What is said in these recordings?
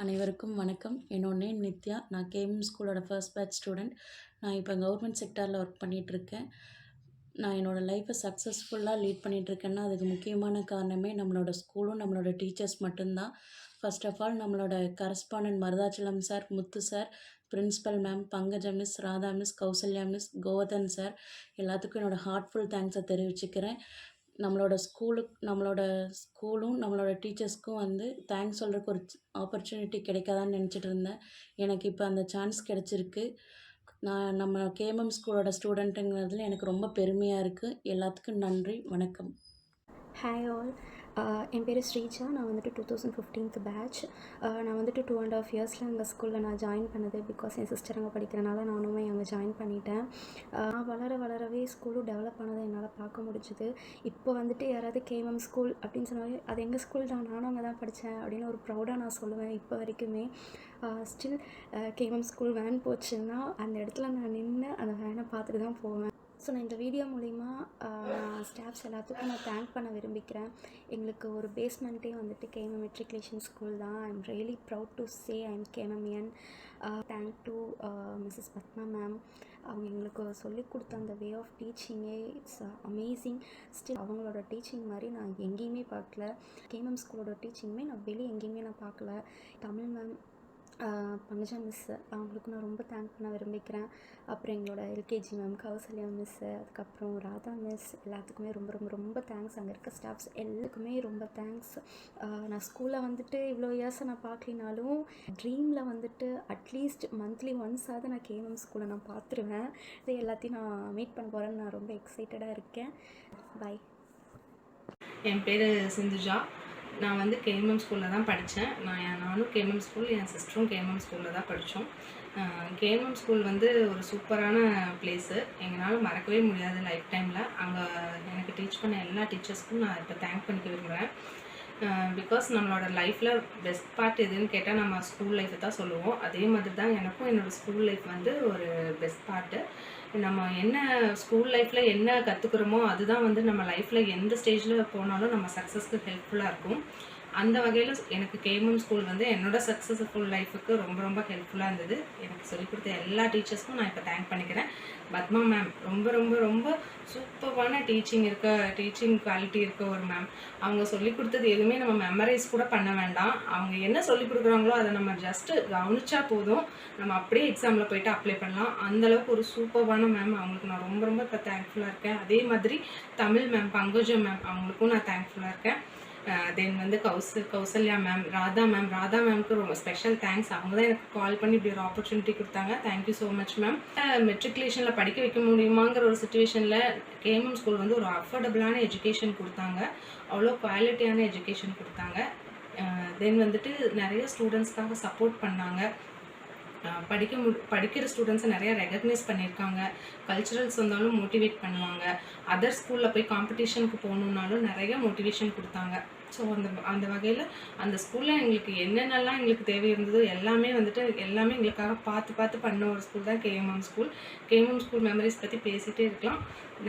அனைவருக்கும் வணக்கம். என்னோட நேம் நித்யா. நான் கேஎம் ஸ்கூலோட ஃபர்ஸ்ட் பேட்ச் ஸ்டூடெண்ட். நான் இப்போ கவர்மெண்ட் செக்டாரில் ஒர்க் பண்ணிகிட்ருக்கேன். நான் என்னோடய லைஃப்பை சக்ஸஸ்ஃபுல்லாக லீட் பண்ணிகிட்ருக்கேன்னா அதுக்கு முக்கியமான காரணமே நம்மளோட ஸ்கூலும் நம்மளோட டீச்சர்ஸ் மட்டும்தான். ஃபர்ஸ்ட் ஆஃப் ஆல் நம்மளோட correspondent Maruthachalam sir, Muthu sir, principal ma'am, Pankajam miss, Radha miss, Kausalya miss, Govardhan sir எல்லாத்துக்கும் என்னோடய ஹார்ட்ஃபுல் தேங்க்ஸை தெரிவிச்சுக்கிறேன். நம்மளோட ஸ்கூலும் நம்மளோட டீச்சர்ஸ்க்கும் தேங்க்ஸ் சொல்கிறதுக்கு ஒரு ஆப்பர்ச்சுனிட்டி கிடைக்காதான்னு நினச்சிட்டு இருந்தேன். எனக்கு இப்போ அந்த சான்ஸ் கிடச்சிருக்கு. நம்ம கேஎம்எம் ஸ்கூலோட ஸ்டூடெண்ட்டுங்கிறதுல எனக்கு ரொம்ப பெருமையாக இருக்குது. எல்லாத்துக்கும் நன்றி. வணக்கம். Hi all. என் பேர் ஸ்ரீஜா. நான் 2015 பேட்ச். நான் 2.5 இயர்ஸில் அந்த ஸ்கூலில் நான் ஜாயின் பண்ணது. பிகாஸ் என் சிஸ்டர் அங்கே படிக்கிறனால நானுமே அங்கே ஜாயின் பண்ணிட்டேன். நான் வளரவே ஸ்கூலும் டெவலப் ஆனதை என்னால் பார்க்க முடிஞ்சுது. இப்போ யாராவது கேஎம்எம் ஸ்கூல் அப்படின்னு சொன்னாலே அது எங்கள் ஸ்கூல் தான், நானும் அங்கே தான் படித்தேன் அப்படின்னு ஒரு ப்ரௌடாக நான் சொல்லுவேன். இப்போ வரைக்குமே ஸ்டில் கேஎம்எம் ஸ்கூல் வேன் போச்சுன்னா அந்த இடத்துல நான் நின்று அந்த வேனை பார்த்துட்டு தான் போவேன். ஸோ நான் இந்த வீடியோ மூலிமா நான் ஸ்டாஃப்ஸ் எல்லாத்துக்கும் நான் தேங்க் பண்ண விரும்பிக்கிறேன். எங்களுக்கு ஒரு பேஸ்மெண்ட்டே கேஎம்எம் மெட்ரிகுலேஷன் ஸ்கூல் தான். I am really proud to say I am கேஎம்எம்என். Thank to Mrs Padma ma'am. அவங்க எங்களுக்கு சொல்லிக் கொடுத்த அந்த வே ஆஃப் டீச்சிங்கே இட்ஸ் அமேசிங். ஸ்டில் அவங்களோட டீச்சிங் மாதிரி நான் எங்கேயுமே பார்க்கல. கேஎம்எம் ஸ்கூலோட டீச்சிங்குமே நான் வெளியே எங்கேயுமே நான் பார்க்கல. தமிழ் மேம், பங்கஜா மிஸ்ஸு அவங்களுக்கு நான் ரொம்ப தேங்க் பண்ண விரும்பிக்கிறேன். அப்புறம் எங்களோட எல்கேஜி மேம் கௌசல்யா மிஸ்ஸு, அதுக்கப்புறம் ராதா மிஸ் எல்லாத்துக்குமே ரொம்ப ரொம்ப ரொம்ப தேங்க்ஸ். அங்கே இருக்க ஸ்டாஃப்ஸ் எல்லாருக்குமே ரொம்ப தேங்க்ஸ். நான் ஸ்கூலில் இவ்வளோ இயர்ஸை நான் பார்க்கலினாலும் ட்ரீமில் அட்லீஸ்ட் மந்த்லி ஒன்ஸாவது நான் கேஎம்எம் ஸ்கூலை நான் பார்த்துருவேன். இது எல்லாத்தையும் நான் மீட் பண்ண போகிறேன்னு நான் ரொம்ப எக்ஸைட்டடாக இருக்கேன். பாய். என் பேர் சிந்துஜா. நான் கேஎம்எம் ஸ்கூலில் தான் படித்தேன். நானும் கேஎம்எம் ஸ்கூல், என் சிஸ்டரும் கேஎம்எம் ஸ்கூலில் தான் படித்தோம். கேஎம்எம் ஸ்கூல் ஒரு சூப்பரான பிளேஸு. எங்களால் மறக்கவே முடியாது லைஃப் டைமில். அங்கே எனக்கு டீச் பண்ண எல்லா டீச்சர்ஸ்க்கும் நான் இப்போ தேங்க் பண்ணிக்க விரும்புகிறேன். பிகாஸ் நம்மளோட லைஃப்பில் பெஸ்ட் பார்ட் எதுன்னு கேட்டால் நம்ம ஸ்கூல் லைஃப்பை தான் சொல்லுவோம். அதே மாதிரி தான் எனக்கும் என்னோடய ஸ்கூல் லைஃப் ஒரு பெஸ்ட் பார்ட்டு. நம்ம என்ன ஸ்கூல் லைஃப்பில் என்ன கற்றுக்குறோமோ அதுதான் நம்ம லைஃப்பில் எந்த ஸ்டேஜில் போனாலும் நம்ம சக்ஸஸ்க்கு ஹெல்ப்ஃபுல்லாக இருக்கும். அந்த வகையில் எனக்கு கேஎம்எம் ஸ்கூல் என்னோடய சக்ஸஸ்ஃபுல் லைஃபுக்கு ரொம்ப ரொம்ப ஹெல்ப்ஃபுல்லாக இருந்தது. எனக்கு சொல்லிக் கொடுத்த எல்லா டீச்சர்ஸ்க்கும் நான் இப்போ தேங்க் பண்ணிக்கிறேன். பத்மா மேம் ரொம்ப ரொம்ப ரொம்ப சூப்பரான டீச்சிங் குவாலிட்டி இருக்க ஒரு மேம். அவங்க சொல்லிக் கொடுத்தது எதுவுமே நம்ம மெமரைஸ் கூட பண்ண வேண்டாம். அவங்க என்ன சொல்லிக் கொடுக்குறாங்களோ அதை நம்ம ஜஸ்ட்டு கவனிச்சா போதும், நம்ம அப்படியே எக்ஸாமில் போய்ட்டு அப்ளை பண்ணலாம். அந்தளவுக்கு ஒரு சூப்பரான மேம். அவங்களுக்கு நான் ரொம்ப ரொம்ப இப்போ தேங்க்ஃபுல்லாக இருக்கேன். அதே மாதிரி தமிழ் மேம், பங்கஜம் மேம் அவங்களுக்கும் நான் தேங்க்ஃபுல்லாக இருக்கேன். தென் கௌசல்யா மேம், ராதா மேம்க்கு ரொம்ப ஸ்பெஷல் தேங்க்ஸ். அவங்க தான் எனக்கு கால் பண்ணி இப்படி ஒரு ஆப்பர்ச்சுனிட்டி கொடுத்தாங்க. Thank you so much ma'am. மெட்ரிகுலேஷனில் படிக்க வைக்க முடியுமாங்கிற ஒரு சுச்சுவேஷனில் கேஎம்எம் ஸ்கூல் ஒரு அஃபோர்டபுளான எஜுகேஷன் கொடுத்தாங்க. அவ்வளோ குவாலிட்டியான எஜுகேஷன் கொடுத்தாங்க. தென் நிறைய ஸ்டூடெண்ட்ஸ்க்காக சப்போர்ட் பண்ணாங்க. படிக்கிற ஸ்டூடெண்ட்ஸை நிறையா ரெகக்னைஸ் பண்ணியிருக்காங்க. கல்ச்சுரல்ஸ் வந்தாலும் மோட்டிவேட் பண்ணுவாங்க. அதர் ஸ்கூலில் போய் காம்படிஷனுக்கு போகணுன்னாலும் நிறைய மோட்டிவேஷன் கொடுத்தாங்க. ஸோ அந்த வகையில் அந்த ஸ்கூலில் எங்களுக்கு என்னென்னலாம் எங்களுக்கு தேவை இருந்ததோ எல்லாமே எல்லாமே எங்களுக்காக பார்த்து பண்ண ஒரு ஸ்கூல் தான் KMM school. KMM school memories பற்றி பேசிகிட்டே இருக்கலாம்.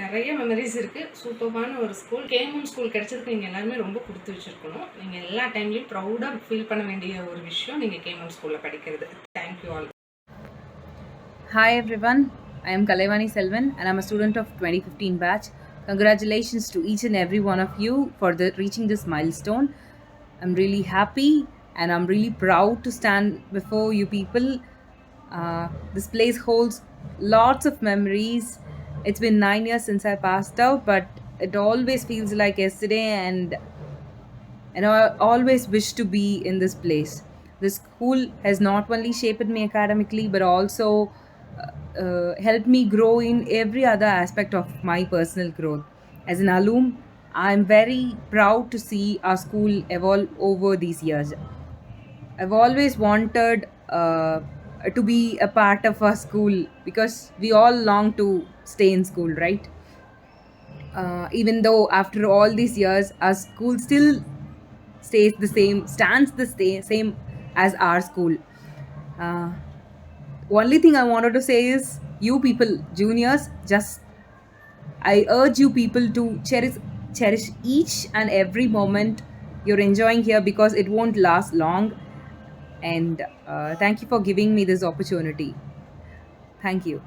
நிறைய மெமரிஸ் இருக்குது. சூப்பரான ஒரு ஸ்கூல். கேஎம்எம் ஸ்கூல் கிடைச்சதுக்கு நீங்கள் எல்லாருமே ரொம்ப கொடுத்து வச்சுருக்கணும். நீங்கள் எல்லா டைம்லேயும் ப்ரௌடாக ஃபீல் பண்ண வேண்டிய ஒரு விஷயம் நீங்கள் கேஎம்எம் ஸ்கூலில் படிக்கிறது. Thank you all. Hi everyone, I am Kalaivani Selvan and I'm a student of 2015 batch. Congratulations to each and every one of you for reaching this milestone. I'm really happy and I'm really proud to stand before you people. This place holds lots of memories. It's been 9 years since I passed out, but it always feels like yesterday, and I always wish to be in this place. This school has not only shaped me academically but also helped me grow in every other aspect of my personal growth. As an alum, I'm very proud to see our school evolve over these years. I've always wanted to be a part of our school because we all long to stay in school, right? Even though after all these years, our school still stands the same as our school. Only thing I wanted to say is, you people, juniors, I urge you people to cherish each and every moment you're enjoying here, because it won't last long. and thank you for giving me this opportunity. Thank you.